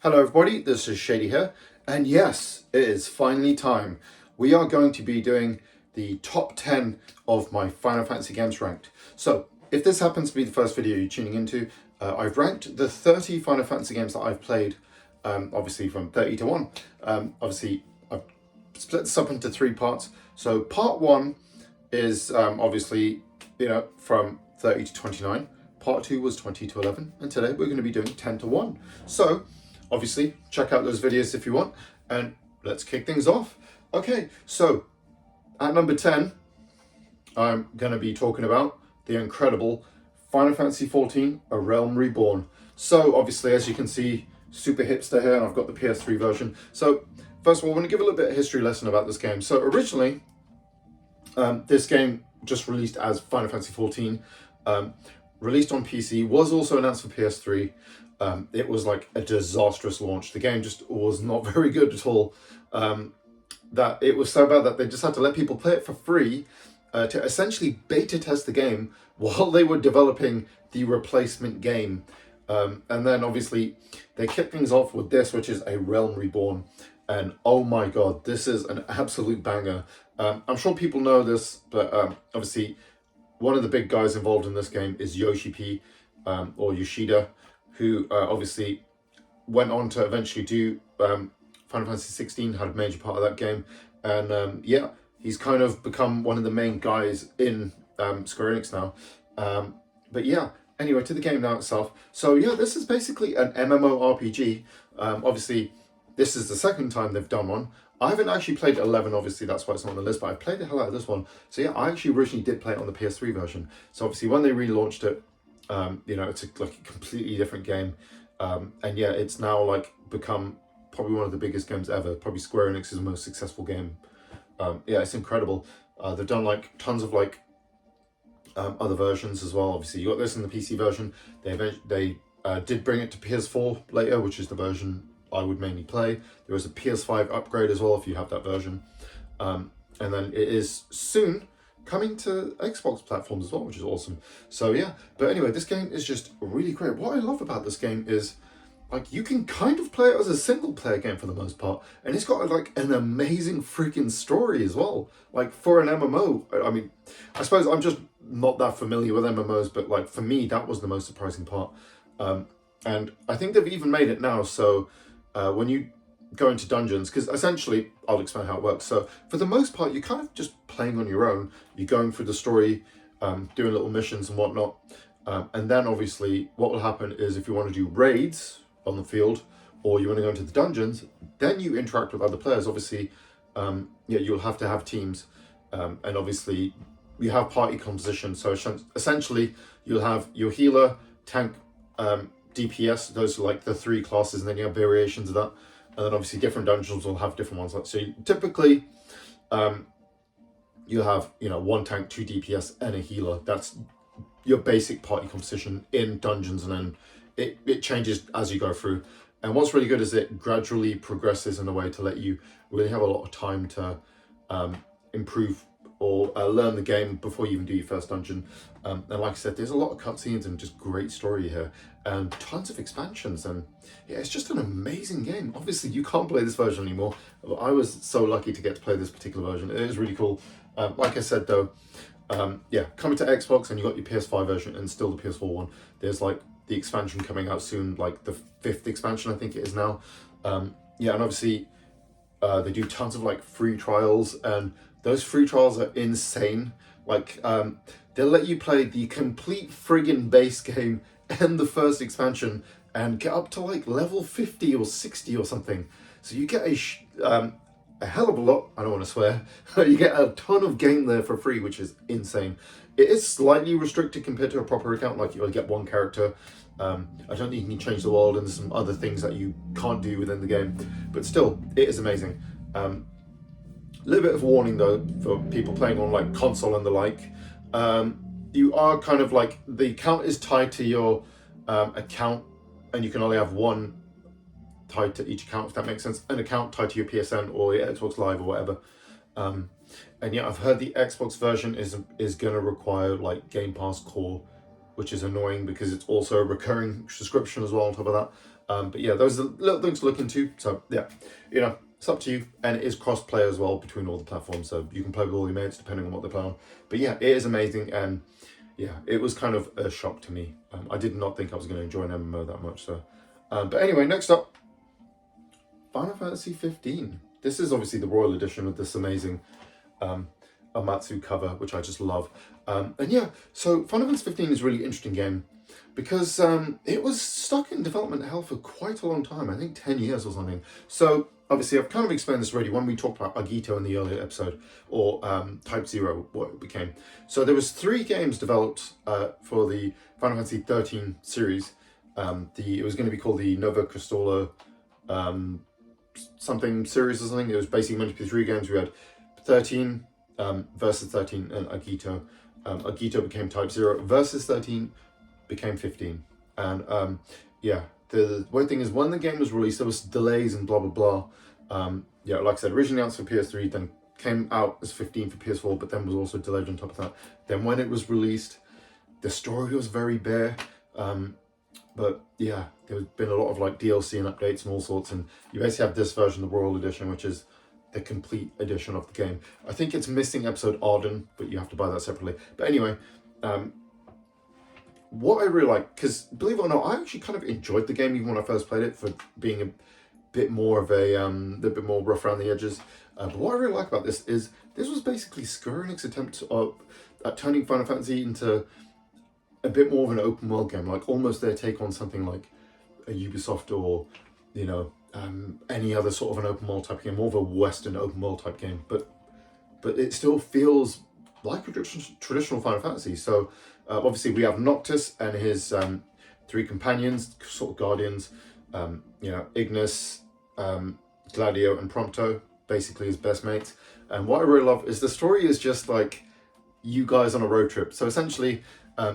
Hello everybody, this is Shady here, and yes, it is finally time. We are going to be doing the top 10 of my Final Fantasy games ranked. So, if this happens to be the first video you're tuning into, I've ranked the 30 Final Fantasy games that I've played, obviously from 30 to 1. Obviously, I've split this up into three parts. So, part 1 is obviously, from 30 to 29. Part 2 was 20 to 11, and today we're going to be doing 10 to 1. So, obviously, check out those videos if you want, and let's kick things off. Okay, so at number 10, I'm going to be talking about the incredible Final Fantasy XIV, A Realm Reborn. So obviously, as you can see, super hipster here, and I've got the PS3 version. So first of all, I want to give a little bit of history lesson about this game. So originally, this game just released as Final Fantasy XIV, released on PC, was also announced for PS3. It was like a disastrous launch. The game just was not very good at all. That it was so bad that they just had to let people play it for free to essentially beta test the game while they were developing the replacement game. And then obviously they kicked things off with this, which is A Realm Reborn. And oh my god, this is an absolute banger. I'm sure people know this, but obviously one of the big guys involved in this game is Yoshi P, or Yoshida, who obviously went on to eventually do Final Fantasy 16, had a major part of that game. And yeah, he's kind of become one of the main guys in Square Enix now. But yeah, anyway, to the game now itself. So yeah, this is basically an MMORPG. Obviously, this is the second time they've done one. I haven't actually played 11, obviously, that's why it's not on the list, but I played the hell out of this one. So yeah, I actually originally did play it on the PS3 version. So obviously when they relaunched it, it's like a completely different game. And yeah, it's now like become probably one of the biggest games ever, probably Square Enix's most successful game. Yeah, it's incredible. They've done like tons of like other versions as well. Obviously, you got this in the PC version. They did bring it to PS4 later, which is the version I would mainly play. There is a PS5 upgrade as well if you have that version. And then it is soon coming to Xbox platforms as well, which is awesome. So yeah, but anyway, this game is just really great. What I love about this game is like you can kind of play it as a single player game for the most part, and it's got like an amazing freaking story as well. Like for an MMO, I mean, I suppose I'm just not that familiar with MMOs, but like for me, that was the most surprising part. And I think they've even made it now. So when you go into dungeons, because essentially, I'll explain how it works. So for the most part, you're kind of just playing on your own. You're going through the story, doing little missions and whatnot. And then obviously what will happen is if you want to do raids on the field or you want to go into the dungeons, then you interact with other players. Obviously, yeah, you'll have to have teams. And obviously you have party composition. So essentially you'll have your healer, tank, DPS. Those are like the three classes, and then you have variations of that. And then obviously different dungeons will have different ones. So typically, you have, one tank, two DPS, and a healer. That's your basic party composition in dungeons, and then it changes as you go through. And what's really good is it gradually progresses in a way to let you really have a lot of time to improve or learn the game before you even do your first dungeon. And like I said, there's a lot of cutscenes and just great story here, and tons of expansions, and yeah, it's just an amazing game. Obviously, you can't play this version anymore. I was so lucky to get to play this particular version. It is really cool. Like I said, though, yeah, coming to Xbox, and you got your PS5 version and still the PS4 one. There's like the expansion coming out soon, like the 5th expansion, I think it is now. Yeah, and obviously they do tons of like free trials, and those free trials are insane. Like they'll let you play the complete friggin' base game and the first expansion and get up to like level 50 or 60 or something. So you get a hell of a lot, I don't want to swear, you get a ton of game there for free, which is insane. It is slightly restricted compared to a proper account, like you only get one character. I don't think you can change the world, and there's some other things that you can't do within the game, but still, it is amazing. A little bit of warning though, for people playing on like console and the like, you are kind of like, the account is tied to your account, and you can only have one tied to each account, if that makes sense. An account tied to your PSN or your Xbox Live or whatever. And yeah, I've heard the Xbox version is going to require like Game Pass Core, which is annoying because it's also a recurring subscription as well on top of that. But yeah, those are little things to look into. So yeah, you know, it's up to you. And it is cross-play as well between all the platforms. So you can play with all your mates depending on what they play on. But yeah, it is amazing. And yeah, it was kind of a shock to me. I did not think I was going to enjoy an MMO that much. So, but anyway, next up, Final Fantasy 15. This is obviously the Royal Edition of this amazing Amatsu cover, which I just love. And yeah, so Final Fantasy 15 is a really interesting game because it was stuck in development hell for quite a long time. I think 10 years or something. So obviously I've kind of explained this already when we talked about Agito in the earlier episode, or Type 0, what it became. So there was 3 games developed for the Final Fantasy 13 series. It was going to be called the Nova Crystallo something series or something. It was basically meant to be 3 games. We had 13, Versus 13, and Agito. Agito became Type 0. Versus 13 became 15. And yeah, the weird thing is when the game was released, there was delays and blah, blah, blah. Yeah, like I said, originally announced for PS3, then came out as 15 for PS4, but then was also delayed on top of that. Then when it was released, the story was very bare. But yeah, there's been a lot of like DLC and updates and all sorts, and you basically have this version, the Royal Edition, which is the complete edition of the game. I think it's missing episode Arden, but you have to buy that separately. But anyway, what I really like, because believe it or not, I actually kind of enjoyed the game even when I first played it for being a bit more of a bit more rough around the edges. But what I really like about this is this was basically Square Enix attempt at turning Final Fantasy into a bit more of an open world game, like almost their take on something like a Ubisoft or, you know, any other sort of an open world type game, more of a Western open world type game, but it still feels like a traditional Final Fantasy. So obviously we have Noctis and his 3 companions, sort of guardians, you know, Ignis, Gladio, and Prompto, basically his best mates. And what I really love is the story is just like you guys on a road trip. So essentially,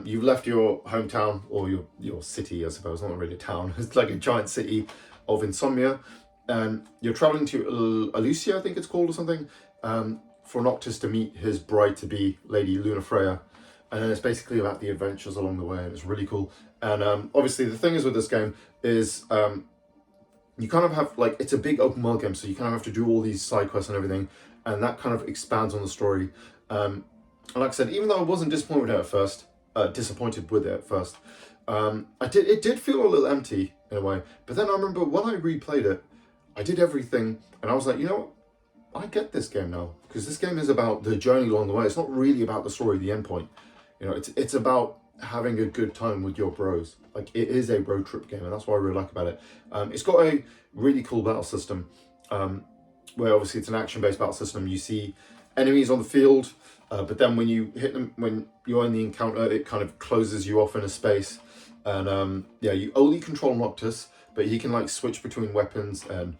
you've left your hometown, or your city, I suppose, not really a town. It's like a giant city of Insomnia, and you're traveling to Alucia, I think it's called, or something, for Noctis to meet his bride-to-be, Lady Lunafreya. And then it's basically about the adventures along the way, and it's really cool. And obviously the thing is with this game is you kind of have, like, it's a big open world game, so you kind of have to do all these side quests and everything, and that kind of expands on the story. And like I said, even though I wasn't disappointed with it at first, it did feel a little empty in a way. But then I remember when I replayed it, I did everything, and I was like, you know what? I get this game now, because this game is about the journey along the way. It's not really about the story, the end point. You know, it's about having a good time with your bros. Like, it is a road trip game, and that's what I really like about it. It's got a really cool battle system, where obviously it's an action-based battle system. You see enemies on the field, but then when you hit them, when you're in the encounter, it kind of closes you off in a space. And yeah, you only control Noctis, but he can like switch between weapons, and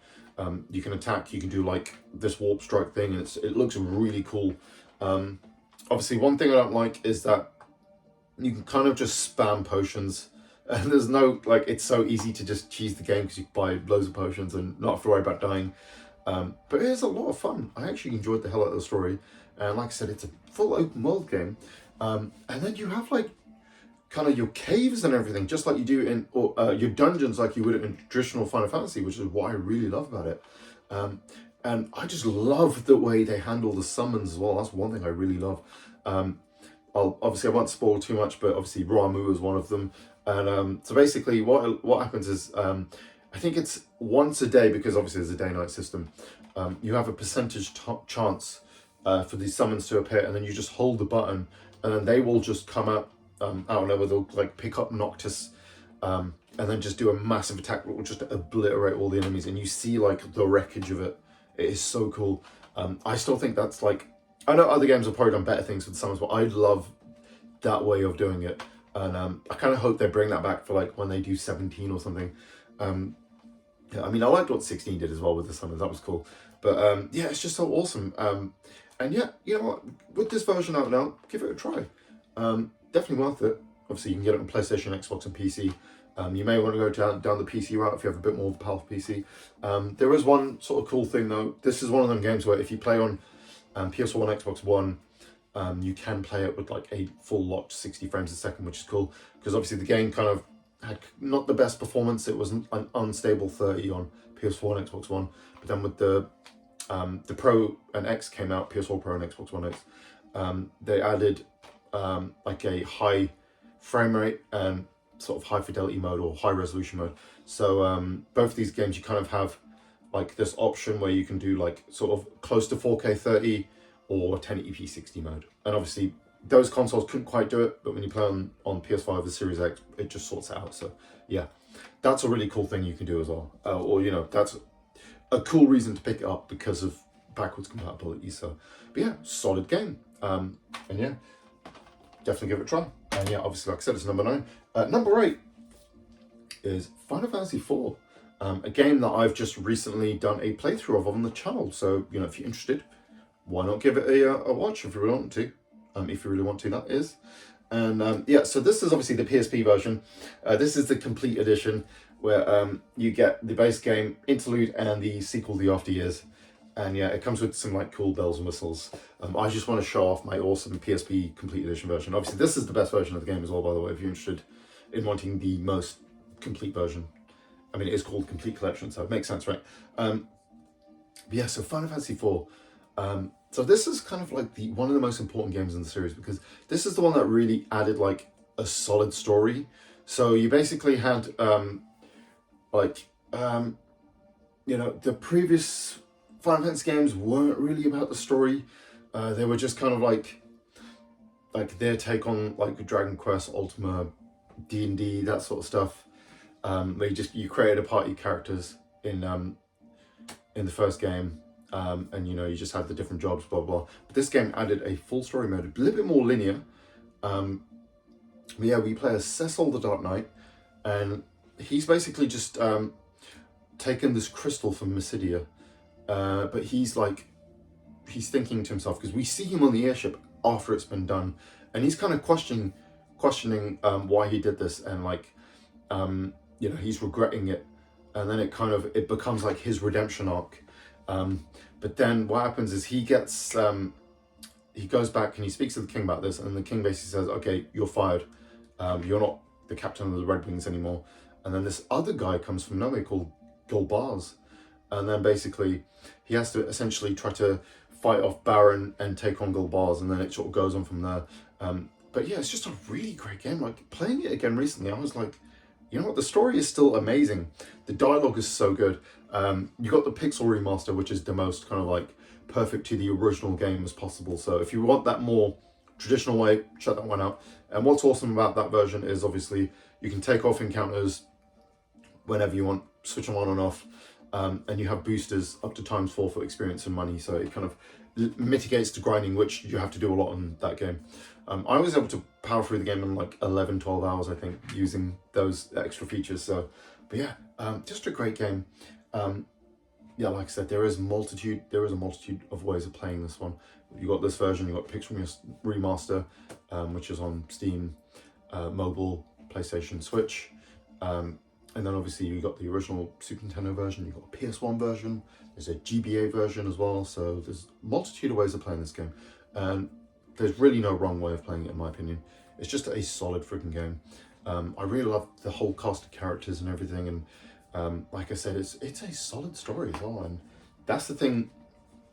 you can attack. You can do like this warp strike thing, and it looks really cool. Obviously, one thing I don't like is that you can kind of just spam potions, and there's no, like, it's so easy to just cheese the game because you buy loads of potions and not have to worry about dying. But it is a lot of fun. I actually enjoyed the hell out of the story, and like I said, it's a full open world game. And then you have like kind of your caves and everything, just like you do in, or your dungeons like you would in traditional Final Fantasy, which is what I really love about it. And I just love the way they handle the summons as well. That's one thing I really love. Obviously I won't spoil too much, but obviously Ramuh is one of them. And so basically what happens is, I think it's once a day, because obviously there's a day-night system. You have a percentage chance for these summons to appear, and then you just hold the button, and then they will just come out out of nowhere. They'll like pick up Noctis, and then just do a massive attack that will just obliterate all the enemies, and you see like the wreckage of it. It is so cool. I still think that's like, I know other games have probably done better things with summons, but I love that way of doing it. And I kind of hope they bring that back for like when they do 17 or something. Yeah, I mean, I liked what 16 did as well with the summons. That was cool. But yeah, it's just so awesome. And yeah, you know what? With this version out now, give it a try. Definitely worth it. Obviously, you can get it on PlayStation, Xbox, and PC. You may want to go down the PC route if you have a bit more of a powerful PC. There is one sort of cool thing though. This is one of them games where if you play on PS4 and Xbox One, you can play it with like a full locked 60 frames a second, which is cool, because obviously the game kind of had not the best performance. It was an unstable 30 on PS4 and Xbox One. But then with the Pro and X came out, PS4 Pro and Xbox One X, they added like a high frame rate and sort of high fidelity mode or high resolution mode. So both of these games, you kind of have like this option where you can do like sort of close to 4K 30 or 1080p 60 mode. And obviously those consoles couldn't quite do it, but when you play on PS5 or Series X, it just sorts it out. So yeah, that's a really cool thing you can do as well. Or, you know, that's a cool reason to pick it up because of backwards compatibility. So, but yeah, solid game. And yeah, definitely give it a try. And yeah, obviously, like I said, it's number 9. Number 8 is Final Fantasy IV. A game that I've just recently done a playthrough of on the channel. So, you know, if you're interested, why not give it a watch if you really want to. If you really want to, that is. And yeah, so this is obviously the PSP version. This is the complete edition where you get the base game, interlude, and the sequel, The After Years. And yeah, it comes with some like cool bells and whistles. I just want to show off my awesome PSP complete edition version. Obviously, this is the best version of the game as well, by the way, if you're interested in wanting the most complete version. I mean, it is called Complete Collection, so it makes sense, right? But yeah, so Final Fantasy IV. So this is kind of like one of the most important games in the series because this is the one that really added like a solid story. So you basically had you know, the previous Final Fantasy games weren't really about the story. They were just kind of like their take on like Dragon Quest, Ultima, D&D, that sort of stuff. Where you created a party of characters in the first game. And you know, you just had the different jobs, blah, blah. But this game added a full story mode, a little bit more linear. But yeah, we play as Cecil the Dark Knight, and he's basically just taken this crystal from Mysidia. But he's thinking to himself, because we see him on the airship after it's been done, and he's kind of questioning why he did this, and you know, he's regretting it, and then it becomes like his redemption arc. But then what happens is he goes back and he speaks to the king about this, and the king basically says, okay, you're fired. You're not the captain of the Red Wings anymore. And then this other guy comes from nowhere called Gulbaz. And then basically he has to essentially try to fight off Baron and take on Gulbaz, and then it sort of goes on from there. But yeah, it's just a really great game. Like, playing it again recently, I was like, you know what, the story is still amazing. The dialogue is so good. You got the pixel remaster, which is the most kind of like perfect to the original game as possible. So if you want that more traditional way, check that one out. And what's awesome about that version is obviously you can take off encounters whenever you want, switch them on and off. And you have boosters up to ×4 for experience and money. So it kind of mitigates the grinding, which you have to do a lot in that game. I was able to power through the game in like 11, 12 hours, I think, using those extra features. So, but yeah, just a great game. Yeah, like I said, there is a multitude of ways of playing this one. You got this version, you got Pixel Remaster, which is on Steam, mobile, PlayStation, Switch, and then obviously you got the original Super Nintendo version, you got a PS1 version, there's a GBA version as well. So there's a multitude of ways of playing this game, and there's really no wrong way of playing it, in my opinion. It's just a solid freaking game. I really love the whole cast of characters and everything, and like I said, it's a solid story as well, and that's the thing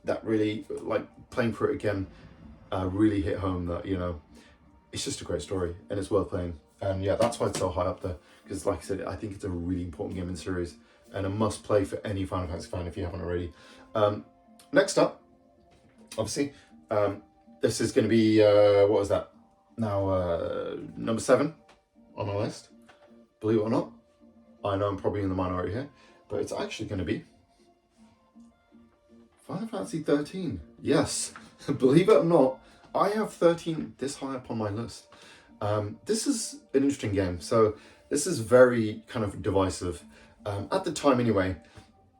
that really, like, playing through it again, really hit home that, you know, it's just a great story and it's worth playing. And yeah, that's why it's so high up there, because like I said, I think it's a really important game in the series and a must play for any Final Fantasy fan if you haven't already. Next up, obviously, this is going to be, what was that? Now, number 7 on my list, believe it or not. I know I'm probably in the minority here, but it's actually going to be Final Fantasy 13. Yes, believe it or not, I have 13 this high up on my list. This is an interesting game. So this is very kind of divisive at the time anyway.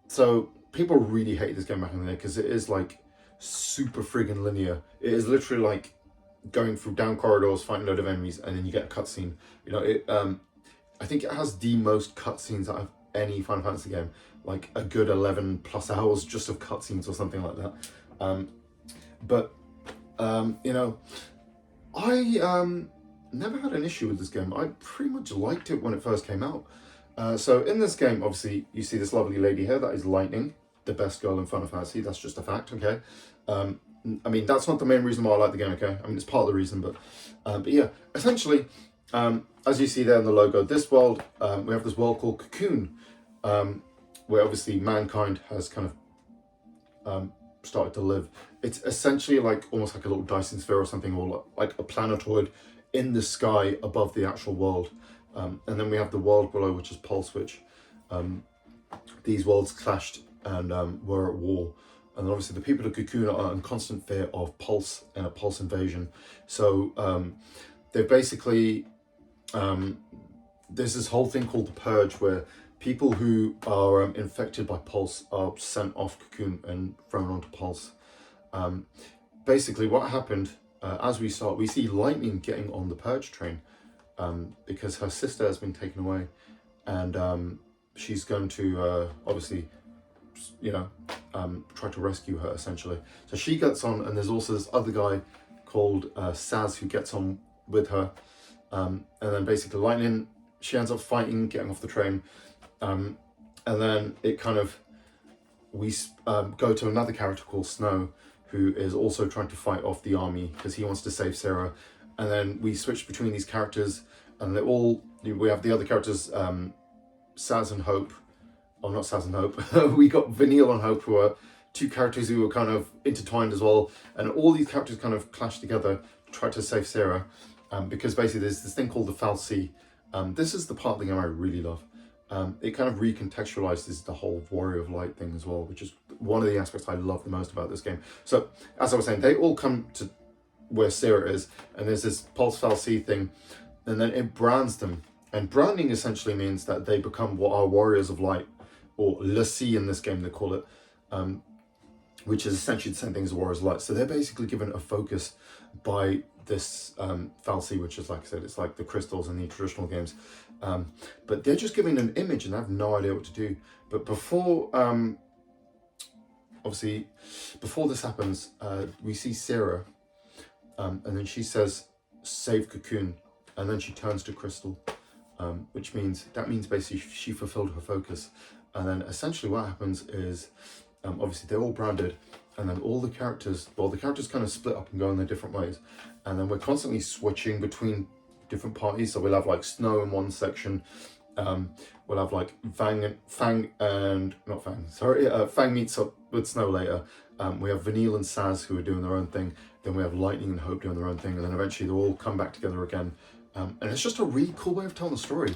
So people really hate this game back in the day because it is like super friggin' linear. It is literally like going through down corridors, fighting a load of enemies, and then you get a cutscene. You know, I think it has the most cutscenes out of any Final Fantasy game, like a good 11 plus hours just of cutscenes or something like that. You know, I never had an issue with this game. I pretty much liked it when it first came out. So in this game, obviously, you see this lovely lady here. That is Lightning, the best girl in Final Fantasy. That's just a fact, okay? I mean, that's not the main reason why I like the game, okay? I mean, it's part of the reason, but yeah, essentially, as you see there in the logo, this world, we have this world called Cocoon, where obviously mankind has kind of started to live. It's essentially like almost like a little Dyson sphere or something, or like a planetoid in the sky above the actual world. And then we have the world below, which is Pulse, which these worlds clashed and were at war. And obviously the people of Cocoon are in constant fear of Pulse and a Pulse invasion. So they've basically, there's this whole thing called the Purge, where people who are infected by Pulse are sent off Cocoon and thrown onto Pulse. Basically what happened, as we start, we see Lightning getting on the Purge train because her sister has been taken away, and she's going to obviously, you know, try to rescue her essentially. So she gets on, and there's also this other guy called Saz who gets on with her, and then basically Lightning, she ends up fighting, getting off the train, and then it kind of, we go to another character called Snow, who is also trying to fight off the army because he wants to save Sarah. And then we switch between these characters, and they're all, we have the other characters, Saz and Hope, or not Saz and Hope, we got Vanille and Hope, who are two characters who are kind of intertwined as well, and all these characters kind of clash together to try to save Sarah, because basically there's this thing called the fal'Cie. This is the part of the game I really love. It kind of recontextualizes the whole Warrior of Light thing as well, which is one of the aspects I love the most about this game. So, as I was saying, they all come to where Sarah is, and there's this Pulse fal'Cie thing, and then it brands them. And branding essentially means that they become what are Warriors of Light, or l'Cie in this game they call it, which is essentially the same thing as Warriors of Light. So they're basically given a focus by this fal'Cie, which is, like I said, it's like the crystals in the traditional games. But they're just given an image and they have no idea what to do. But before, obviously, before this happens, we see Sarah, and then she says, "Save Cocoon," and then she turns to Crystal, which means basically she fulfilled her focus. And then essentially what happens is, obviously they're all branded, and then all the characters, well, the characters kind of split up and go in their different ways, and then we're constantly switching between different parties. So we'll have like Snow in one section, we'll have like Fang meets up with Snow later, we have Vanille and Saz who are doing their own thing, then we have Lightning and Hope doing their own thing, and then eventually they'll all come back together again, and it's just a really cool way of telling the story.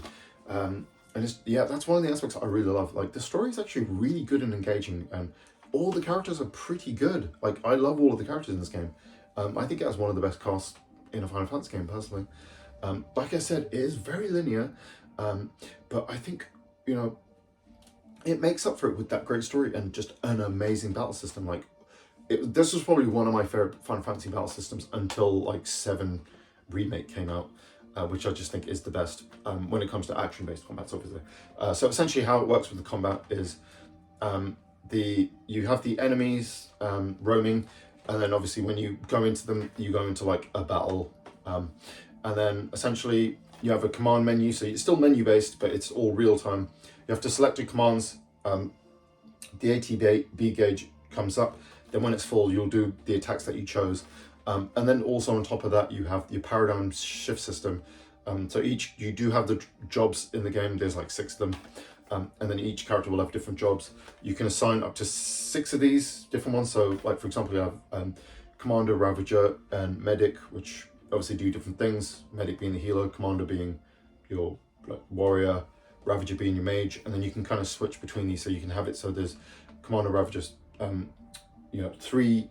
And it's, yeah, that's one of the aspects I really love. Like, the story is actually really good and engaging, and all the characters are pretty good. Like, I love all of the characters in this game. I think it has one of the best casts in a Final Fantasy game, personally. Like I said, it is very linear, but I think, you know, it makes up for it with that great story and just an amazing battle system. Like, this was probably one of my favorite Final Fantasy battle systems until like 7 Remake came out, which I just think is the best when it comes to action-based combats, obviously. So essentially how it works with the combat is you have the enemies roaming, and then obviously when you go into them, you go into like a battle, and then essentially you have a command menu, so it's still menu-based, but it's all real-time. You have to select your commands, the ATB gauge comes up, then when it's full, you'll do the attacks that you chose. And then also on top of that, you have your paradigm shift system. So you do have the jobs in the game, there's like 6 of them. And then each character will have different jobs. You can assign up to 6 of these different ones. So like, for example, you have Commander, Ravager, and Medic, which obviously do different things. Medic being the healer, Commander being your like, warrior, Ravager being your mage. And then you can kind of switch between these, so you can have it so there's Commander, Ravager, 3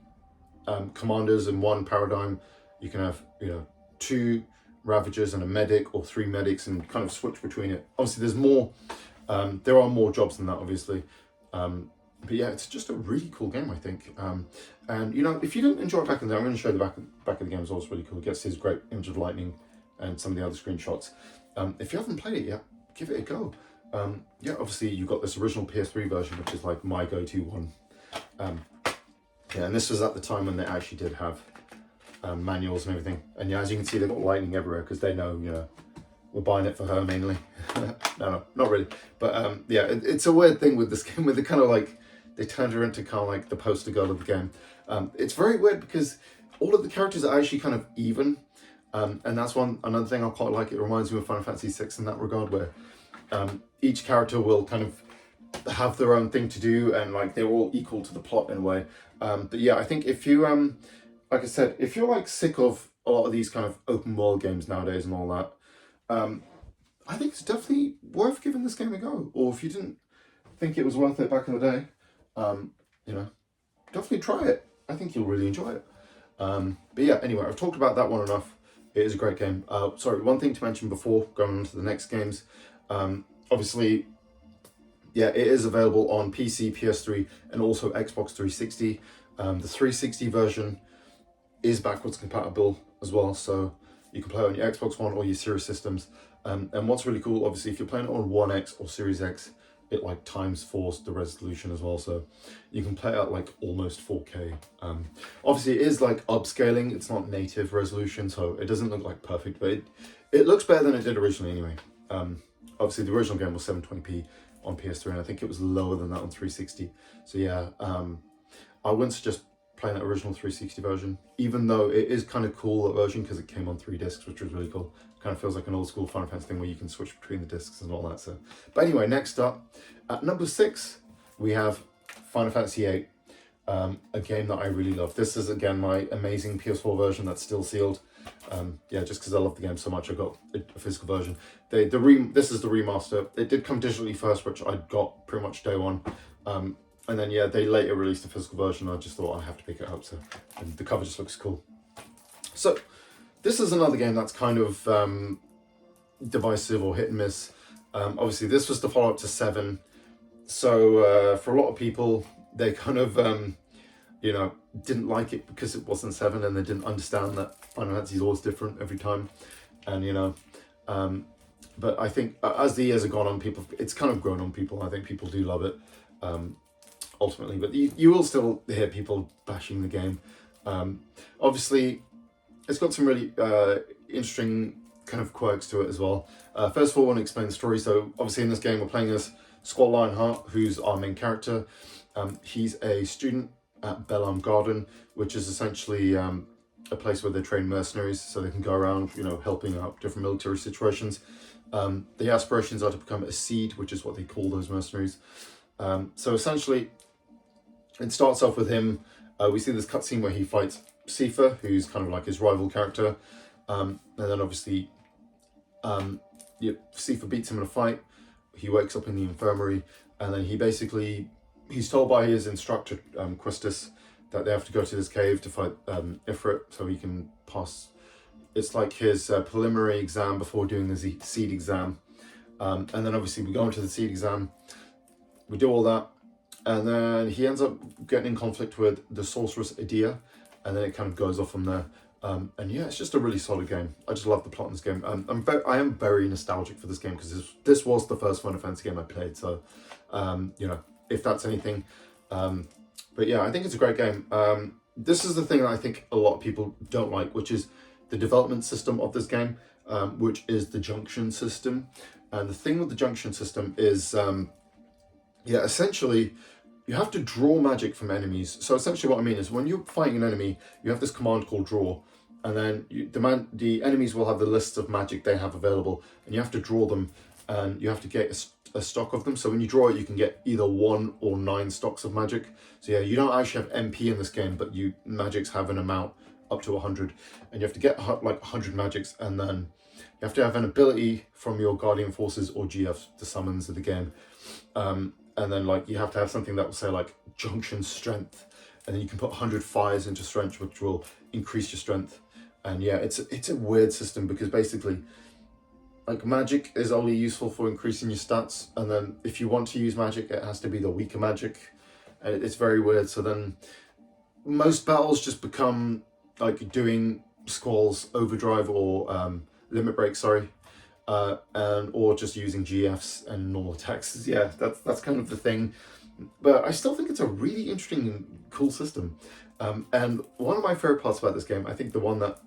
commanders in one paradigm. You can have 2 Ravagers and a medic, or 3 medics, and kind of switch between it. Obviously there's more, there are more jobs than that, obviously, but yeah, it's just a really cool game, I think. And if you didn't enjoy it back in the day, I'm going to show the back of the game as well. It's really cool. It gets his great image of Lightning and some of the other screenshots. If you haven't played it yet, give it a go. Yeah, obviously you've got this original PS3 version, which is like my go-to one. Yeah, and this was at the time when they actually did have manuals and everything. And yeah, as you can see, they've got lightning everywhere because they know, you know, we're buying it for her mainly. No, not really. But yeah, it's a weird thing with this game where they kind of like, they turned her into kind of like the poster girl of the game. It's very weird because all of the characters are actually kind of even. And that's another thing I quite like. It reminds me of Final Fantasy VI in that regard, where each character will kind of have their own thing to do, and like they're all equal to the plot in a way. But yeah, I think if you like I said, if you're like sick of a lot of these kind of open world games nowadays and all that, I think it's definitely worth giving this game a go. Or if you didn't think it was worth it back in the day, you know, definitely try it. I think you'll really enjoy it. But yeah, anyway, I've talked about that one enough. It is a great game. Sorry, one thing to mention before going on to the next games. Obviously, yeah, it is available on PC, PS3, and also Xbox 360. The 360 version is backwards compatible as well, so you can play it on your Xbox One or your Series systems. And what's really cool, obviously, if you're playing it on One X or Series X, it like ×4 the resolution as well, so you can play it at like almost 4K. Obviously, it is like upscaling. It's not native resolution, so it doesn't look like perfect, but it looks better than it did originally anyway. Obviously, the original game was 720p on PS3, and I think it was lower than that on 360. So yeah, I wouldn't suggest playing that original 360 version, even though it is kind of cool, that version, because it came on 3 discs, which was really cool. Kind of feels like an old school Final Fantasy thing where you can switch between the discs and all that. So, but anyway, next up at number 6, we have Final Fantasy VIII, a game that I really love. This is again my amazing PS4 version that's still sealed. Yeah, just because I love the game so much, I got a physical version. This is the remaster. It did come digitally first, which I got pretty much day one. And then yeah, they later released a physical version. I just thought I have to pick it up. So, and the cover just looks cool. So, this is another game that's kind of divisive or hit and miss. Obviously, this was the follow-up to 7. So for a lot of people, they kind of you know, didn't like it because it wasn't 7, and they didn't understand that Final Fantasy is always different every time. And you know, but I think as the years have gone on, it's kind of grown on people. I think people do love it ultimately, but you will still hear people bashing the game. Obviously, it's got some really interesting kind of quirks to it as well. First of all, I want to explain the story. So obviously in this game, we're playing as Squall Lionheart, who's our main character. He's a student at Bellarm Garden, which is essentially a place where they train mercenaries so they can go around, you know, helping out different military situations. The aspirations are to become a seed, which is what they call those mercenaries. So essentially, it starts off with him. We see this cutscene where he fights Seifer, who's kind of like his rival character. And then obviously, Seifer beats him in a fight. He wakes up in the infirmary, and then he's told by his instructor, Quistis, that they have to go to this cave to fight Ifrit, so he can pass. It's like his preliminary exam before doing the seed exam. And then obviously we go into the seed exam, we do all that, and then he ends up getting in conflict with the sorceress Edea, and then it kind of goes off from there. And yeah, it's just a really solid game. I just love the plot in this game. I am very nostalgic for this game because this was the first Final Fantasy game I played. So, you know, if that's anything. But yeah, I think it's a great game. This is the thing that I think a lot of people don't like, which is the development system of this game, which is the junction system. And the thing with the junction system is, yeah, essentially, you have to draw magic from enemies. So essentially what I mean is when you're fighting an enemy, you have this command called draw. And then the enemies will have the lists of magic they have available, and you have to draw them, and you have to get a stock of them. So when you draw it, you can get either 1 or 9 stocks of magic. So yeah, you don't actually have MP in this game, but magics have an amount up to 100, and you have to get like 100 magics, and then you have to have an ability from your Guardian Forces or GF, the summons of the game. And then like you have to have something that will say like junction strength, and then you can put 100 fires into strength, which will increase your strength. And yeah, it's a weird system because basically, like magic is only useful for increasing your stats, and then if you want to use magic, it has to be the weaker magic, and it's very weird. So then most battles just become like doing Squall's overdrive or limit break, sorry. and or just using GFs and normal attacks. Yeah, that's kind of the thing. But I still think it's a really interesting and cool system. And one of my favorite parts about this game, I think the one that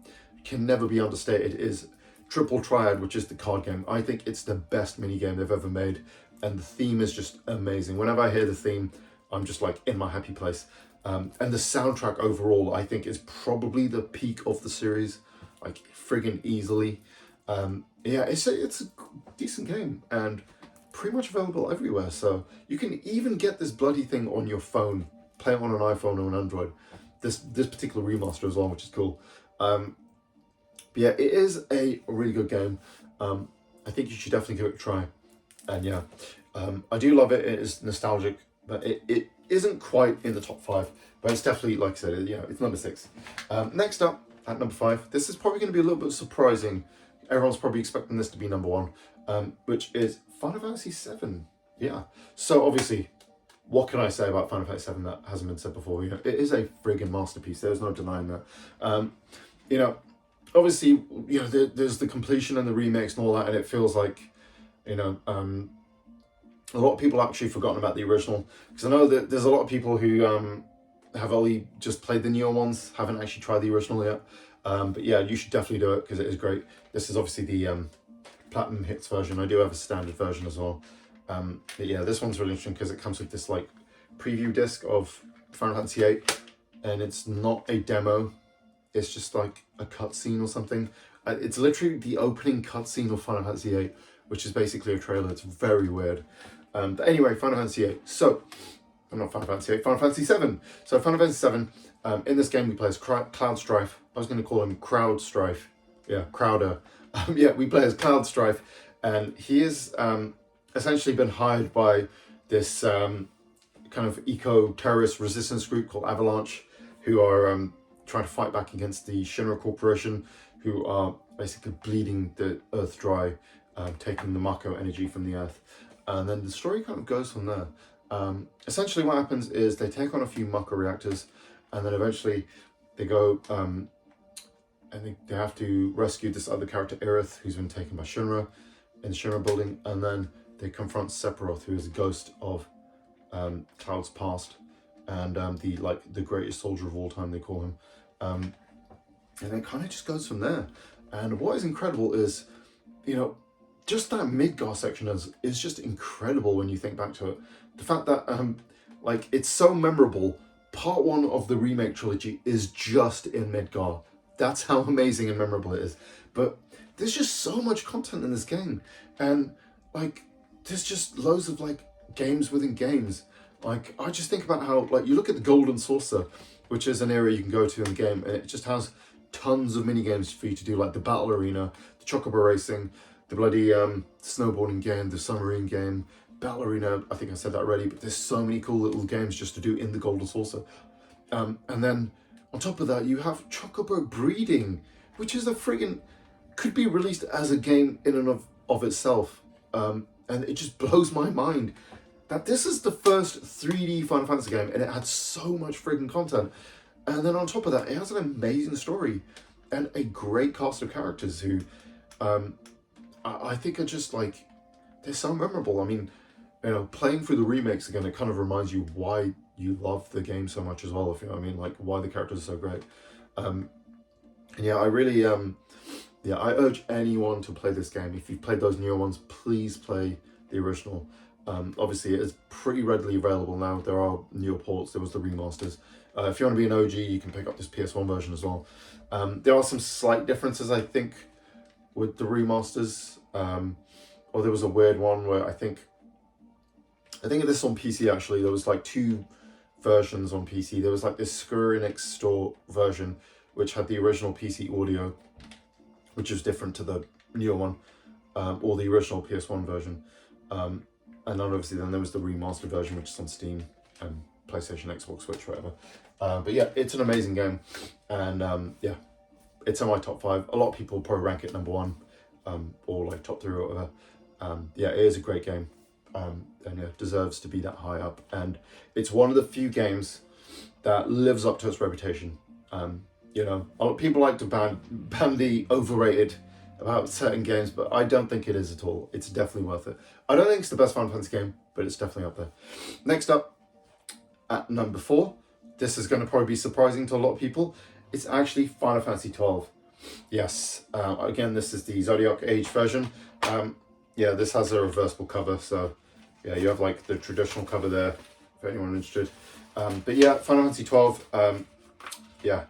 can never be understated, is Triple Triad, which is the card game. I think it's the best mini game they've ever made, and the theme is just amazing. Whenever I hear the theme, I'm just like in my happy place. And the soundtrack overall, I think, is probably the peak of the series, like friggin' easily. Yeah, it's a decent game and pretty much available everywhere. So you can even get this bloody thing on your phone, play it on an iPhone or an Android. This particular remaster as well, which is cool. But yeah, it is a really good game. I think you should definitely give it a try. And yeah, I do love it. It is nostalgic, but it isn't quite in the top 5. But it's definitely, like I said, it's number 6. Next up, at number 5, this is probably going to be a little bit surprising. Everyone's probably expecting this to be number 1, which is Final Fantasy VII. Yeah. So obviously, what can I say about Final Fantasy VII that hasn't been said before? It is a friggin' masterpiece. There's no denying that. Obviously, there's the completion and the remakes and all that, and it feels like, a lot of people actually forgotten about the original, because I know that there's a lot of people who have only just played the newer ones, haven't actually tried the original yet. But yeah, you should definitely do it because it is great. This is obviously the Platinum Hits version. I do have a standard version as well. But yeah, this one's really interesting because it comes with this like preview disc of Final Fantasy VIII, and it's not a demo. It's just like a cutscene or something. It's literally the opening cutscene of Final Fantasy VIII, which is basically a trailer. It's very weird. But anyway, Final Fantasy VIII. So, not Final Fantasy VIII, Final Fantasy VII. So Final Fantasy VII, in this game we play as Cloud Strife. I was going to call him Crowd Strife. Yeah, Crowder. Yeah, we play as Cloud Strife, and he is essentially been hired by this kind of eco-terrorist resistance group called Avalanche, who are trying to fight back against the Shinra Corporation, who are basically bleeding the Earth dry, taking the Mako energy from the Earth. And then the story kind of goes from there. Essentially what happens is they take on a few Mako reactors, and then eventually they go, and they have to rescue this other character, Aerith, who's been taken by Shinra in the Shinra building, and then they confront Sephiroth, who is a ghost of Cloud's past, and the greatest soldier of all time, they call him. And it kind of just goes from there. And what is incredible is, just that Midgar section is just incredible when you think back to it. The fact that it's so memorable. Part 1 of the remake trilogy is just in Midgar. That's how amazing and memorable it is. But there's just so much content in this game, and there's just loads of games within games. I just think about how you look at the Golden Saucer, which is an area you can go to in the game, and it just has tons of mini games for you to do, like the Battle Arena, the Chocobo Racing, the bloody snowboarding game, the submarine game, Battle Arena. I think I said that already, but there's so many cool little games just to do in the Golden Saucer. And then on top of that, you have Chocobo Breeding, which is could be released as a game in and of itself. And it just blows my mind that this is the first 3D Final Fantasy game, and it had so much friggin' content. And then on top of that, it has an amazing story and a great cast of characters who I think are just they're so memorable. I mean, playing through the remakes again, it kind of reminds you why you love the game so much as well, if you know what I mean, why the characters are so great. And yeah, I really, I urge anyone to play this game. If you've played those newer ones, please play the original. Obviously, it is pretty readily available now. There are newer ports, there was the remasters. If you want to be an OG, you can pick up this PS1 version as well. There are some slight differences, I think, with the remasters. Or there was a weird one where I think this on PC actually, there was 2 versions on PC. There was this Square Enix store version, which had the original PC audio, which is different to the newer one, or the original PS1 version. And then obviously then there was the remastered version, which is on Steam and PlayStation, Xbox, Switch, whatever. But yeah, it's an amazing game, and yeah, it's in my top 5. A lot of people probably rank it number 1, or top 3 or whatever. Yeah, it is a great game, and yeah, deserves to be that high up. And it's one of the few games that lives up to its reputation. A lot of people like to ban the overrated about certain games, but I don't think it is at all. It's definitely worth it. I don't think it's the best Final Fantasy game, but it's definitely up there. Next up, at number 4, this is going to probably be surprising to a lot of people. It's actually Final Fantasy XII. Yes, again, this is the Zodiac Age version. Yeah, this has a reversible cover, so yeah, you have like the traditional cover there, for anyone interested. But yeah, Final Fantasy XII, yeah.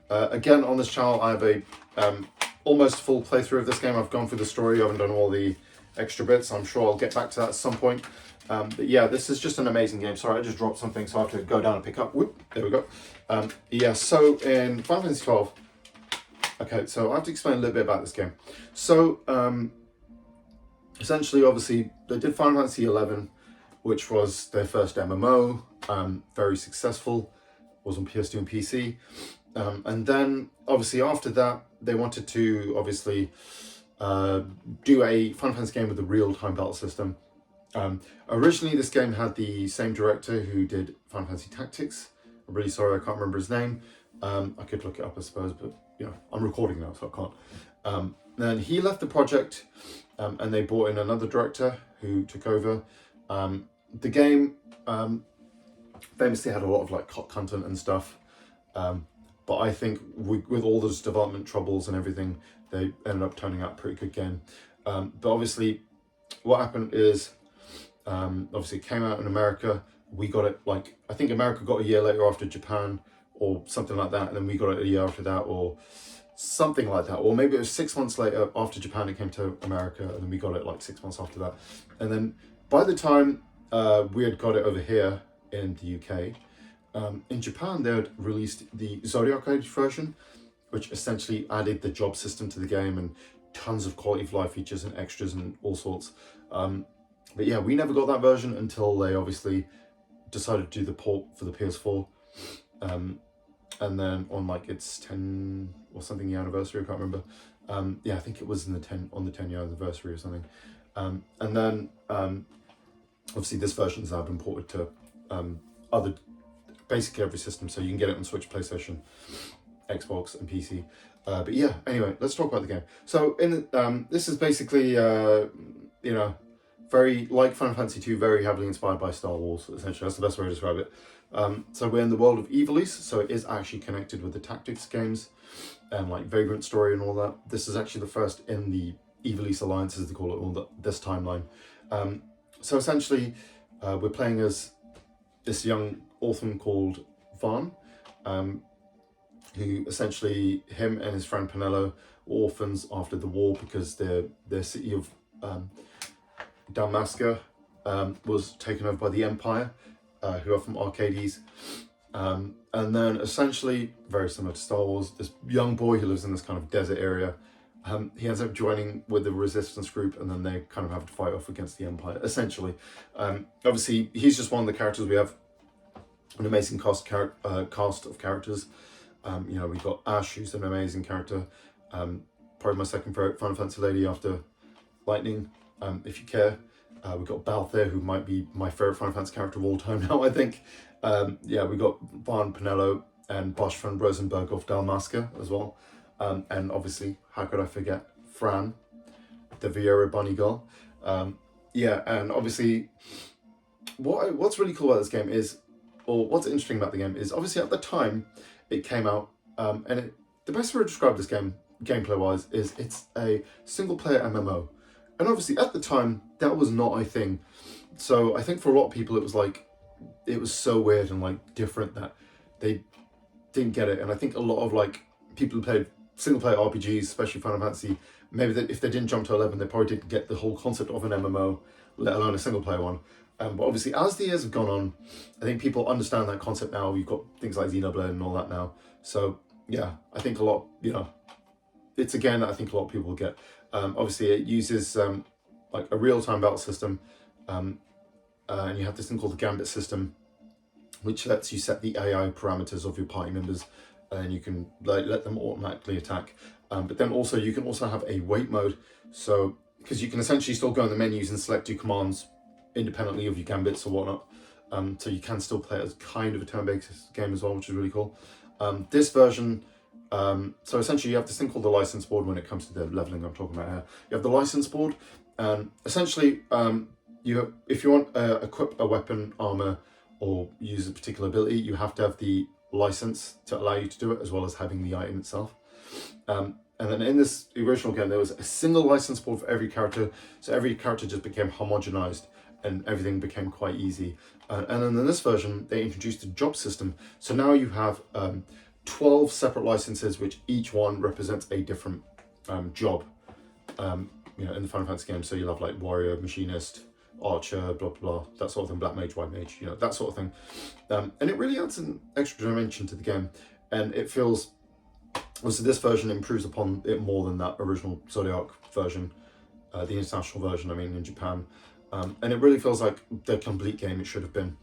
Again, on this channel, I have a almost full playthrough of this game. I've gone through the story, I haven't done all the extra bits. I'm sure I'll get back to that at some point. But yeah, this is just an amazing game. Sorry, I just dropped something, so I have to go down and pick up. Whoop, there we go. Yeah, so in Final Fantasy XII, okay, so I have to explain a little bit about this game. So, essentially, obviously, they did Final Fantasy XI, which was their first MMO, very successful, was on PS2 and PC. And then, obviously, after that, they wanted to, obviously, do a Final Fantasy game with a real-time battle system. Originally, this game had the same director who did Final Fantasy Tactics. I'm really sorry, I can't remember his name. I could look it up, I suppose, but, you know, I'm recording now, so I can't. Then he left the project, and they brought in another director who took over. The game famously had a lot of like cut content and stuff, but I think with all those development troubles and everything, they ended up turning out a pretty good game. But obviously, what happened is, obviously it came out in America. We got it like, I think America got a year later after Japan, or something like that, and then we got it a year after that, or something like that, or maybe it was 6 months later after Japan it came to America, and then we got it like 6 months after that. And then by the time we had got it over here in the UK, in Japan they had released the Zodiac Age version, which essentially added the job system to the game and tons of quality of life features and extras and all sorts. But yeah, we never got that version until they obviously decided to do the port for the PS4. And then on like its 10 or something year anniversary, I can't remember. Yeah, I think it was on the 10-year anniversary or something. And then obviously this version's now been ported to basically every system, so you can get it on Switch, PlayStation, Xbox, and PC. But yeah, anyway, let's talk about the game. So this is basically you know, very like Final Fantasy II, very heavily inspired by Star Wars. Essentially, that's the best way to describe it. So we're in the world of Ivalice, so it is actually connected with the Tactics games and like Vagrant Story and all that. This is actually the first in the Ivalice Alliance, as they call it, all this timeline. So essentially, we're playing as this young orphan called Vaan, who essentially, him and his friend Penelo were orphans after the war because their city of Dalmasca was taken over by the Empire, who are from Arcades. And then essentially, very similar to Star Wars, this young boy who lives in this kind of desert area, he ends up joining with the resistance group, and then they kind of have to fight off against the Empire, essentially. Obviously, he's just one of the characters. We have an amazing cast of characters. You know, we've got Ash, who's an amazing character. Probably my second favorite Final Fantasy lady after Lightning, if you care. We've got Balthier, who might be my favorite Final Fantasy character of all time now, I think. Yeah, we got Vaan, Penelo, and Bosch van Rosenberg of Dalmasca as well. And obviously, how could I forget Fran, the Vieira bunny girl. Yeah, and obviously, what's really cool about this game is, or what's interesting about the game is, obviously at the time it came out, and the best way to describe this game, gameplay-wise, is it's a single-player MMO. And obviously at the time, that was not a thing. So I think for a lot of people, it was so weird and like different that they didn't get it. And I think a lot of like people who played single-player RPGs, especially Final Fantasy, maybe that if they didn't jump to 11, they probably didn't get the whole concept of an MMO, let alone a single-player one. But obviously, as the years have gone on, I think people understand that concept now. You've got things like Xenoblade and all that now. So yeah, I think a lot, you know, it's a game that I think a lot of people will get. Obviously, it uses like a real-time battle system, and you have this thing called the Gambit system, which lets you set the AI parameters of your party members, and you can let them automatically attack. But then also you can also have a wait mode, so because you can essentially still go in the menus and select your commands independently of your gambits or whatnot. So you can still play it as kind of a turn-based game as well, which is really cool. This version So essentially you have this thing called the license board when it comes to the leveling I'm talking about here. You have the license board, and essentially if you want to equip a weapon, armor, or use a particular ability, you have to have the license to allow you to do it, as well as having the item itself. And then in this original game, there was a single license board for every character, so every character just became homogenized and everything became quite easy. And then in this version, they introduced a job system. So now you have 12 separate licenses, which each one represents a different job, you know, in the Final Fantasy game. So you'll have like warrior, machinist, archer, blah, blah, blah, that sort of thing, black mage, white mage, you know, that sort of thing. And it really adds an extra dimension to the game. And it feels, obviously this version improves upon it more than that original Zodiac version, the international version, I mean, in Japan. And it really feels like the complete game it should have been.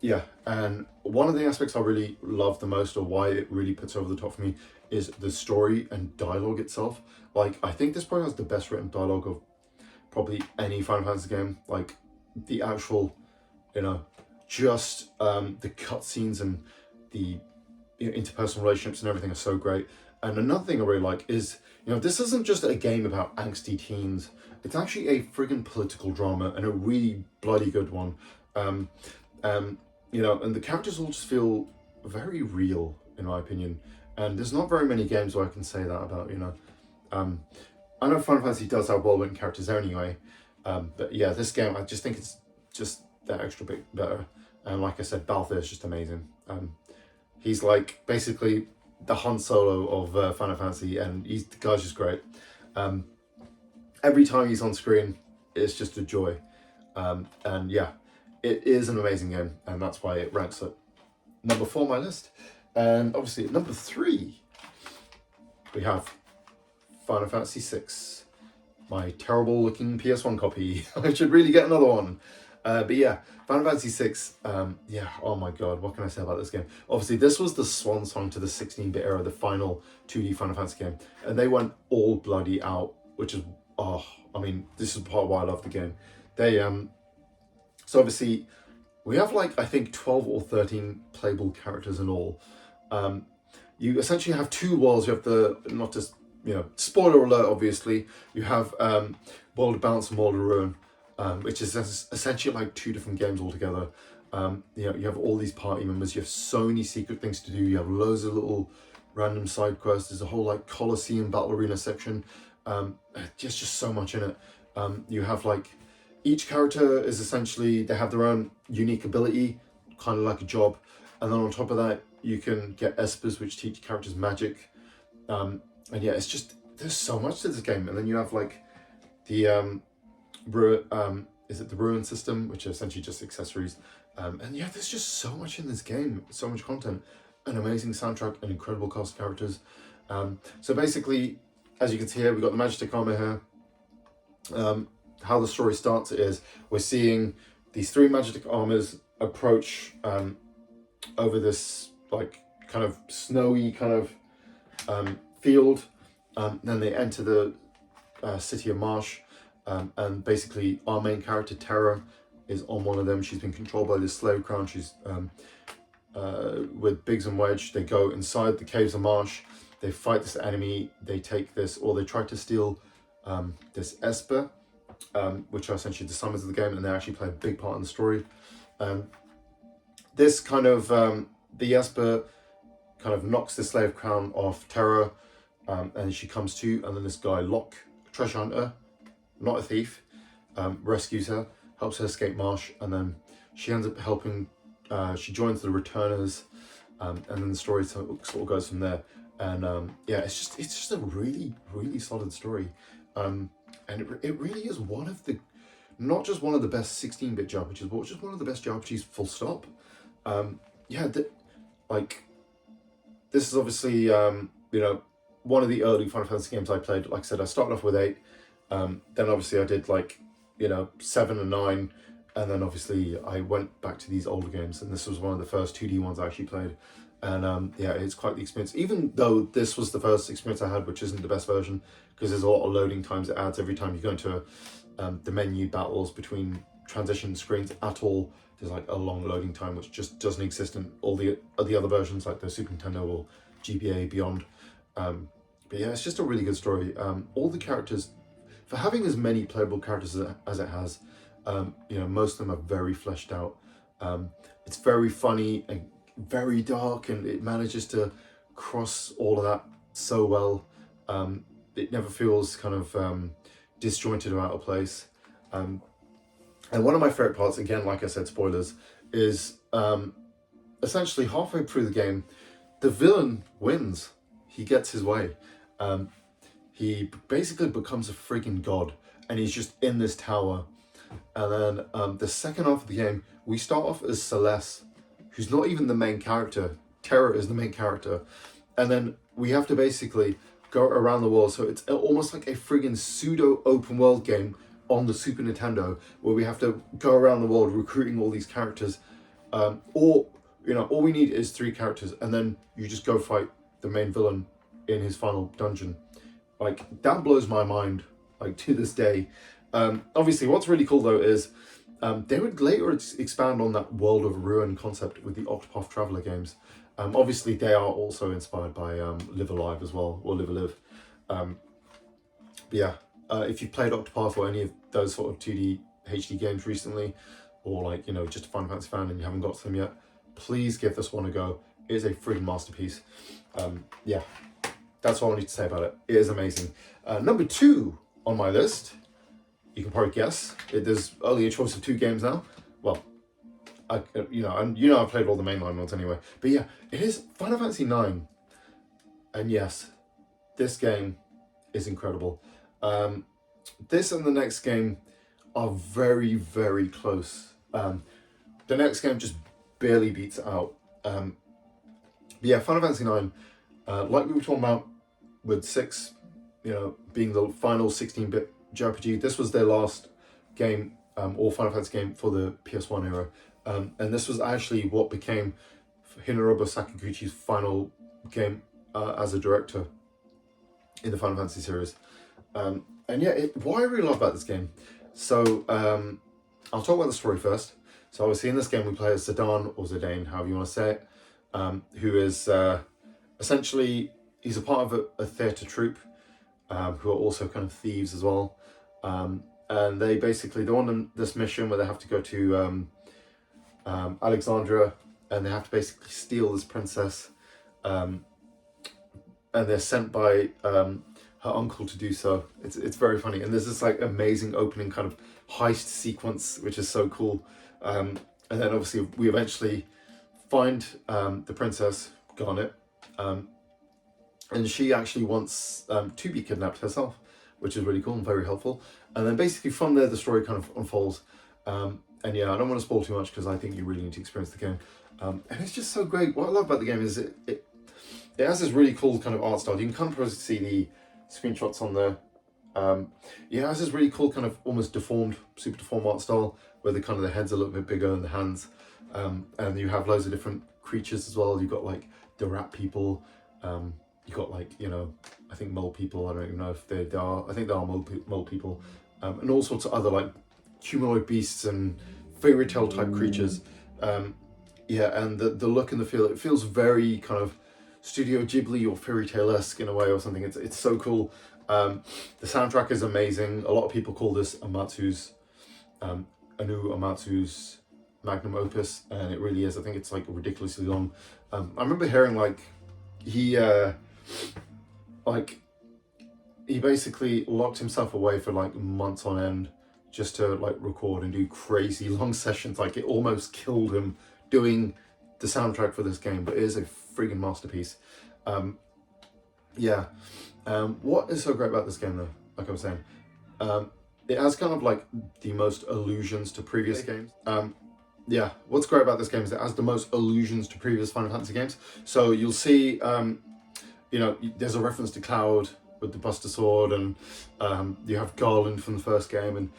Yeah, and one of the aspects I really love the most, or why it really puts over the top for me, is the story and dialogue itself. Like, I think this probably has the best written dialogue of probably any Final Fantasy game. Like, the actual, you know, just the cutscenes and the, you know, interpersonal relationships and everything are so great. And another thing I really like is, you know, this isn't just a game about angsty teens. It's actually a friggin' political drama, and a really bloody good one. You know, and the characters all just feel very real, in my opinion. And there's not very many games where I can say that about, you know. I know Final Fantasy does have well-written characters anyway, but yeah, this game, I just think it's just that extra bit better. And like I said, Balthier is just amazing. He's like basically the Han Solo of Final Fantasy, and the guy's just great. Every time he's on screen, it's just a joy. And yeah, it is an amazing game, and that's why it ranks at number 4 on my list. And obviously at number 3, we have Final Fantasy VI, my terrible looking PS1 copy. I should really get another one. But yeah, Final Fantasy VI, yeah, oh my god, what can I say about this game? Obviously, this was the swan song to the 16-bit era, the final 2D Final Fantasy game. And they went all bloody out, which is, oh, I mean, this is part of why I love the game. They, so obviously, we have like, I think 12 or 13 playable characters in all. You essentially have 2 worlds. You have the, not just, you know, spoiler alert, obviously, you have World of Balance and World of Ruin, which is essentially like 2 different games altogether. You know, you have all these party members, you have so many secret things to do, you have loads of little random side quests, there's a whole like Colosseum Battle Arena section, just so much in it. You have like, each character is essentially, they have their own unique ability, kind of like a job, and then on top of that, you can get espers, which teach characters magic. And yeah, it's just, there's so much to this game. And then you have like the is it the Ruin system, which are essentially just accessories. And yeah, there's just so much in this game, so much content, an amazing soundtrack, an incredible cast of characters. So basically, as you can see here, we've got the Magitek armor here. How the story starts is we're seeing these 3 Magitek armors approach over this like kind of snowy kind of field. Then they enter the city of Marsh, and basically our main character Terra is on one of them. She's been controlled by this slave crown. She's with Biggs and Wedge. They go inside the caves of Marsh. They fight this enemy. They take this, or they try to steal this Esper, which are essentially the summons of the game, and they actually play a big part in the story. This kind of the Esper kind of knocks the slave crown off Terra, and she comes to, and then this guy Locke, treasure hunter, not a thief, rescues her, helps her escape Marsh, and then she ends up helping, she joins the Returners, and then the story sort of goes from there. And yeah, it's just a really, really solid story. And it really is one of the, not just one of the best 16-bit JRPGs, but just one of the best JRPGs, full stop. Yeah, like, this is obviously, you know, one of the early Final Fantasy games I played. Like I said, I started off with 8, then obviously I did like, you know, 7 and 9, and then obviously I went back to these older games, and this was one of the first 2D ones I actually played. And yeah, it's quite the experience, even though this was the first experience I had, which isn't the best version, because there's a lot of loading times it adds every time you go into the menu battles between transition screens at all. There's like a long loading time, which just doesn't exist in all the other versions, like the Super Nintendo or GBA Beyond. But yeah, it's just a really good story. All the characters, for having as many playable characters as it has, you know, most of them are very fleshed out. It's very funny and very dark, and it manages to cross all of that so well. It never feels kind of disjointed or out of place. And one of my favorite parts, again, like I said, spoilers, is essentially halfway through the game, the villain wins. He gets his way. He basically becomes a freaking god, and he's just in this tower. And then the second half of the game, we start off as Celeste, who's not even the main character. Terra is the main character. And then we have to basically go around the world. So it's almost like a friggin' pseudo open world game on the Super Nintendo, where we have to go around the world recruiting all these characters. Or, you know, all we need is 3 characters, and then you just go fight the main villain in his final dungeon. Like, that blows my mind, like, to this day. Obviously, what's really cool, though, is they would later expand on that World of Ruin concept with the Octopath Traveler games. Obviously, they are also inspired by Live Alive as well, or Live Alive. But yeah, if you've played Octopath or any of those sort of 2D HD games recently, or like, you know, just a Final Fantasy fan and you haven't got to them yet, please give this one a go. It is a freaking masterpiece. Yeah, that's all I need to say about it. It is amazing. Number 2 on my list, you can probably guess. There's only a choice of 2 games now. Well, I've played all the mainline ones anyway. But yeah, it is Final Fantasy IX. And yes, this game is incredible. This and the next game are very, very close. The next game just barely beats it out. But yeah, Final Fantasy IX, like we were talking about with 6, you know, being the final 16-bit JRPG, this was their last game, or Final Fantasy game for the PS1 era. And this was actually what became Hinorobu Sakaguchi's final game as a director in the Final Fantasy series. And yeah, what I really love about this game, so I'll talk about the story first. So obviously in this game we play as Zidane, or Zidane, however you want to say it, who is essentially, he's a part of a theatre troupe, who are also kind of thieves as well. And they're on this mission where they have to go to Alexandria, and they have to basically steal this princess, and they're sent by her uncle to do so. It's very funny, and there's this like amazing opening kind of heist sequence, which is so cool. And then obviously we eventually find the princess Garnet, and she actually wants to be kidnapped herself, which is really cool and very helpful. And then basically from there the story kind of unfolds. And yeah, I don't want to spoil too much because I think you really need to experience the game. And it's just so great. What I love about the game is it has this really cool kind of art style. You can kind of see the screenshots on there. Yeah, it has this really cool kind of almost super deformed art style, where the kind of the head's a little bit bigger than the hands. And you have loads of different creatures as well. You've got like the rat people. You've got like, you know, I think mole people. I don't even know if they are. I think they are mole people. And all sorts of other like humanoid beasts and fairy tale type creatures. Yeah, and the look and the feel, it feels very kind of Studio Ghibli or fairy tale-esque in a way or something. It's so cool. The soundtrack is amazing. A lot of people call this Anu Amatsu's magnum opus, and it really is. I think it's like ridiculously long. I remember hearing like he basically locked himself away for like months on end just to like record and do crazy long sessions. Like it almost killed him doing the soundtrack for this game, but it is a friggin' masterpiece. Yeah. What is so great about this game though, like I was saying, it has kind of like the most allusions to previous games. Yeah, what's great about this game is it has the most allusions to previous Final Fantasy games. So you'll see, you know, there's a reference to Cloud with the Buster Sword, and you have Garland from the first game, and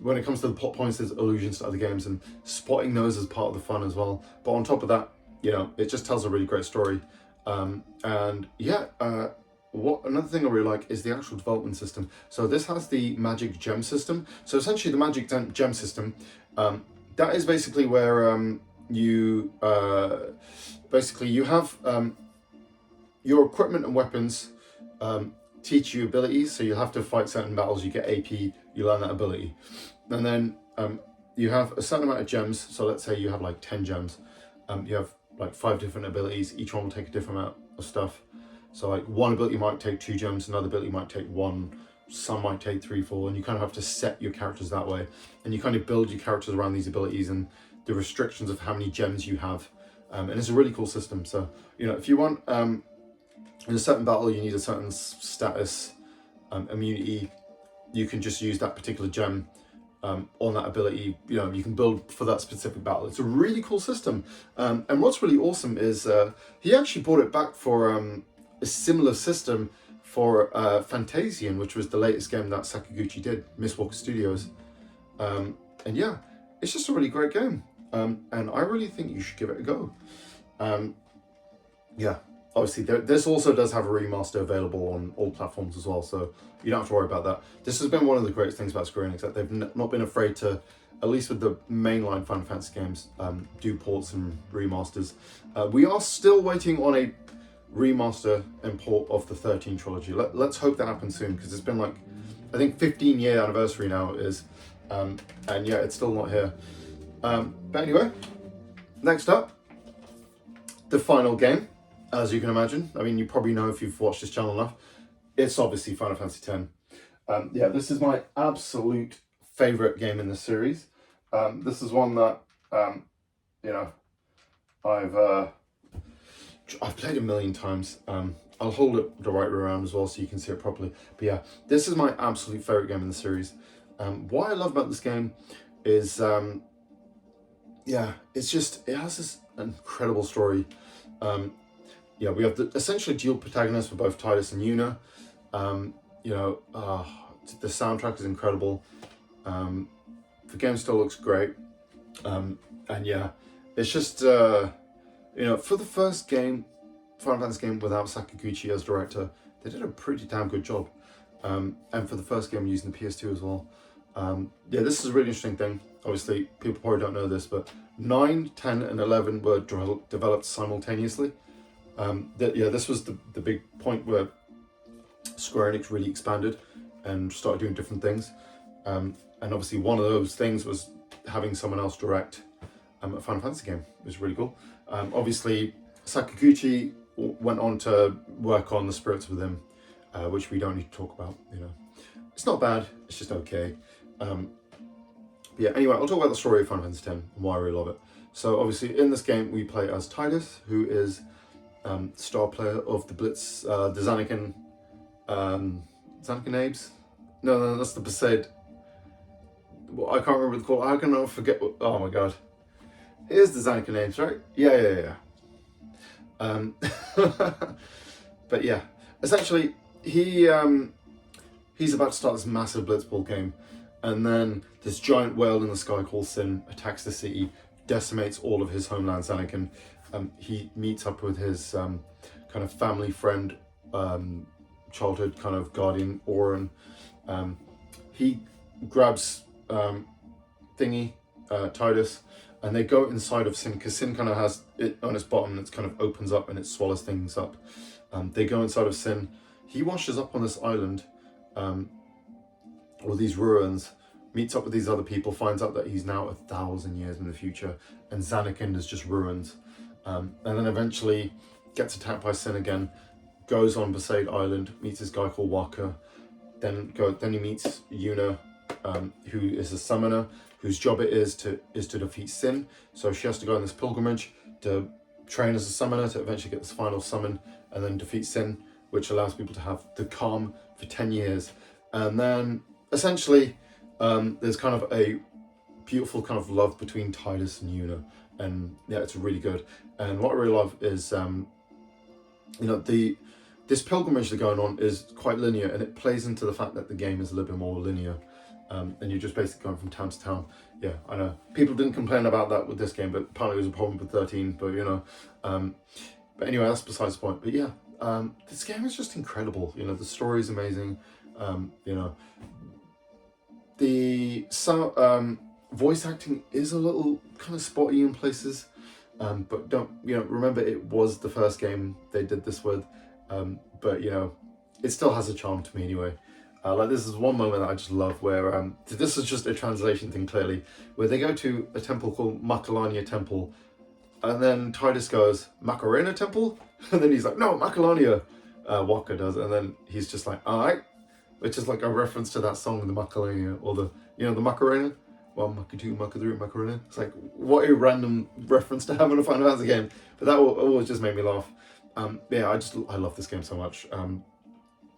when it comes to the plot points, there's allusions to other games, and spotting those is part of the fun as well. But on top of that, you know, it just tells a really great story. And yeah, another thing I really like is the actual development system. So this has the Magic Gem system. So essentially the Magic Gem system, that is basically where you have your equipment and weapons teach you abilities, so you'll have to fight certain battles, you get AP, you learn that ability. And then you have a certain amount of gems, so let's say you have like 10 gems. You have like 5 different abilities, each one will take a different amount of stuff. So like one ability might take 2 gems, another ability might take 1, some might take 3, 4, and you kind of have to set your characters that way. And you kind of build your characters around these abilities and the restrictions of how many gems you have. And it's a really cool system. So, you know, if you want, in a certain battle, you need a certain status, immunity, you can just use that particular gem on that ability. You know, you can build for that specific battle. It's a really cool system. And what's really awesome is he actually brought it back for a similar system for Fantasian, which was the latest game that Sakaguchi did, Mistwalker Studios. And yeah, it's just a really great game. And I really think you should give it a go. Yeah, obviously this also does have a remaster available on all platforms as well, so you don't have to worry about that. This has been one of the great things about Square Enix, that they've not been afraid to, at least with the mainline Final Fantasy games, do ports and remasters. We are still waiting on a remaster and port of the 13 trilogy. Let's hope that happens soon, because it's been like, I think 15-year anniversary now is, and yeah, it's still not here. But anyway, next up, the final game, as you can imagine. I mean, you probably know if you've watched this channel enough. It's obviously Final Fantasy X. Yeah, this is my absolute favorite game in the series. This is one that, you know, I've played a million times. I'll hold it the right way around as well so you can see it properly. But yeah, this is my absolute favorite game in the series. What I love about this game is, yeah, it's just, it has this incredible story. Yeah, we have essentially dual protagonists for both Tidus and Yuna. You know, the soundtrack is incredible. The game still looks great. And yeah, it's just, you know, for the first game, Final Fantasy game without Sakaguchi as director, they did a pretty damn good job. And for the first game using the PS2 as well. Yeah, this is a really interesting thing. Obviously, people probably don't know this, but 9, 10, and 11 were developed simultaneously. Yeah, this was the big point where Square Enix really expanded and started doing different things. And obviously, one of those things was having someone else direct a Final Fantasy game. It was really cool. Obviously, Sakaguchi went on to work on The Spirits Within, which we don't need to talk about. You know, it's not bad. It's just okay. Yeah, anyway, I'll talk about the story of Final Fantasy X and why I really love it. So obviously in this game we play as Tidus, who is star player of the Blitz, the Zanarkand, Zanarkand Abes? No, that's the Besaid. Well, I can't remember the call. How can I forget? Oh my god. It is the Zanarkand Abes, right? Yeah. But yeah, essentially he's about to start this massive Blitzball game. And then this giant whale in the sky called Sin attacks the city, decimates all of his homeland, Zanarkand. He meets up with his kind of family friend, childhood kind of guardian, Auron. He grabs Tidus, and they go inside of Sin, because Sin kind of has it on its bottom, and it kind of opens up and it swallows things up. They go inside of Sin. He washes up on this island, or these ruins, meets up with these other people, finds out that he's now 1,000 years in the future, and Zanarkand is just ruins. And then eventually gets attacked by Sin again, goes on Besaid Island, meets this guy called Wakka, then he meets Yuna, who is a summoner, whose job it is to defeat Sin. So she has to go on this pilgrimage to train as a summoner to eventually get this final summon and then defeat Sin, which allows people to have the calm for 10 years. And then essentially there's kind of a beautiful kind of love between Tidus and Yuna, and yeah, it's really good. And what I really love is you know, this pilgrimage that's going on is quite linear, and it plays into the fact that the game is a little bit more linear, and you're just basically going from town to town. Yeah, I know people didn't complain about that with this game, but apparently it was a problem with 13. But you know, but anyway, that's besides the point. But yeah, this game is just incredible. You know, the story is amazing. You know, the voice acting is a little kind of spotty in places, but don't, you know, remember it was the first game they did this with, But you know, it still has a charm to me anyway. Like this is one moment that I just love where this is just a translation thing clearly, where they go to a temple called Macalania Temple, and then Titus goes Macarena Temple, and then he's like, no, Macalania. Walker does, and then he's just like, all right, which is like a reference to that song, the Macalania, or the, you know, the Macarena. Well, Maka 2, Maka 3, Macarena. It's like, what a random reference to have in a Final Fantasy game. But that always just made me laugh. Yeah, I love this game so much.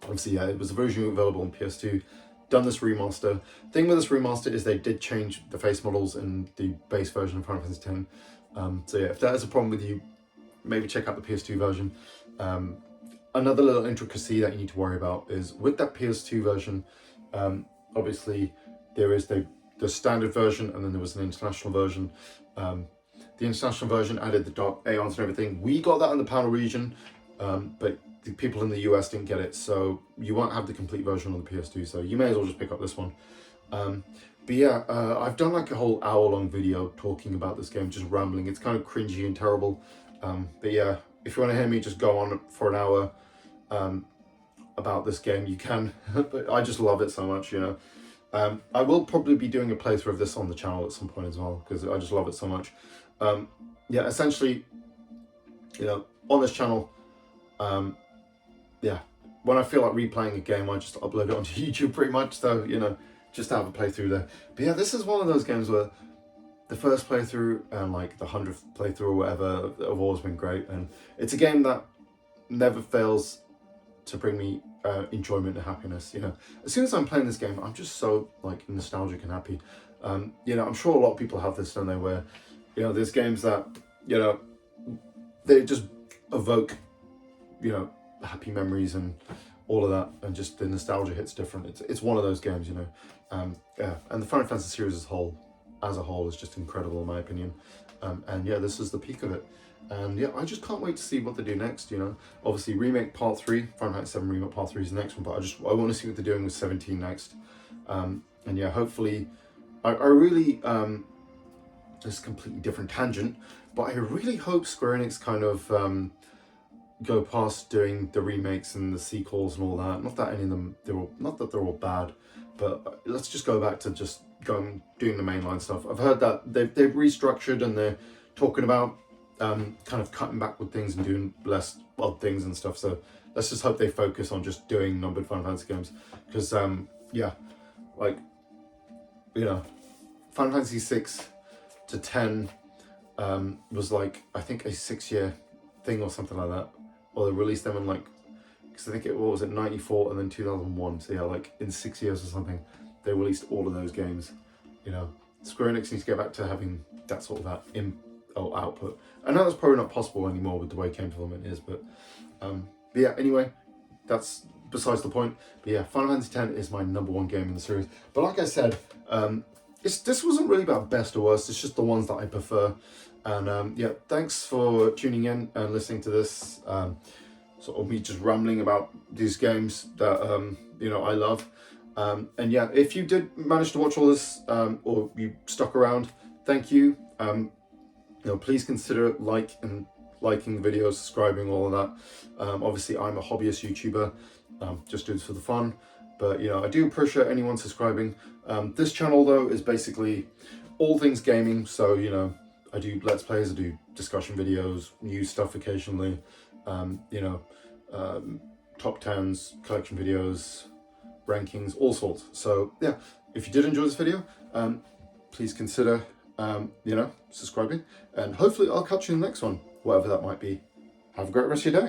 Obviously, yeah, it was originally available on PS2. Done this remaster. Thing with this remaster is they did change the face models in the base version of Final Fantasy X. So yeah, if that is a problem with you, maybe check out the PS2 version. Another little intricacy that you need to worry about is with that PS2 version, obviously there is the standard version, and then there was an international version. The international version added the dark aeons and everything. We got that in the PAL region, but the people in the US didn't get it, so you won't have the complete version on the PS2, so you may as well just pick up this one. But yeah, I've done like a whole hour-long video talking about this game, just rambling. It's kind of cringy and terrible. But yeah, if you want to hear me just go on for an hour about this game, you can. But I just love it so much, you know. I will probably be doing a playthrough of this on the channel at some point as well, because I just love it so much. Yeah, essentially, you know, on this channel, yeah, when I feel like replaying a game, I just upload it onto YouTube pretty much, so, you know, just to have a playthrough there. But yeah, this is one of those games where the first playthrough and like the 100th playthrough or whatever have always been great, and it's a game that never fails to bring me enjoyment and happiness. You know, as soon as I'm playing this game, I'm just so like nostalgic and happy. You know, I'm sure a lot of people have this, don't they, where, you know, there's games that, you know, they just evoke, you know, happy memories and all of that, and just the nostalgia hits different. It's one of those games, you know. Yeah, and the Final Fantasy series as a whole is just incredible in my opinion. And yeah, this is the peak of it. And yeah, I just can't wait to see what they do next, you know. Obviously, Remake Part 3, Final Fantasy 7 Remake Part 3 is the next one, but I want to see what they're doing with 17 next. And yeah, hopefully, I really, just completely different tangent, but I really hope Square Enix kind of go past doing the remakes and the sequels and all that. Not that any of them, not that they're all bad, but let's just go back to just doing the mainline stuff. I've heard that they've restructured and they're talking about kind of cutting back with things and doing less odd things and stuff. So let's just hope they focus on just doing numbered Final Fantasy games, because yeah, like, you know, Final Fantasy 6 to 10 was like, I think a 6-year thing or something like that, or they released them in like, because I think what was it, 94 and then 2001. So yeah, like in 6 years or something, they released all of those games. You know, Square Enix needs to get back to having that sort of output. I know that's probably not possible anymore with the way game development is, but yeah, anyway, that's besides the point. But yeah, Final Fantasy X is my #1 game in the series. But like I said, this wasn't really about best or worst, it's just the ones that I prefer. And yeah, thanks for tuning in and listening to this, sort of me just rambling about these games that, you know, I love. And yeah, if you did manage to watch all this, or you stuck around, thank you. You know, please consider liking the videos, subscribing, all of that. Obviously, I'm a hobbyist YouTuber, just do this for the fun. But, you know, I do appreciate anyone subscribing. This channel, though, is basically all things gaming. So, you know, I do Let's Plays, I do discussion videos, news stuff occasionally, you know, top 10s, collection videos, rankings, all sorts. So, yeah, if you did enjoy this video, please consider, you know, subscribing. And hopefully I'll catch you in the next one, whatever that might be. Have a great rest of your day.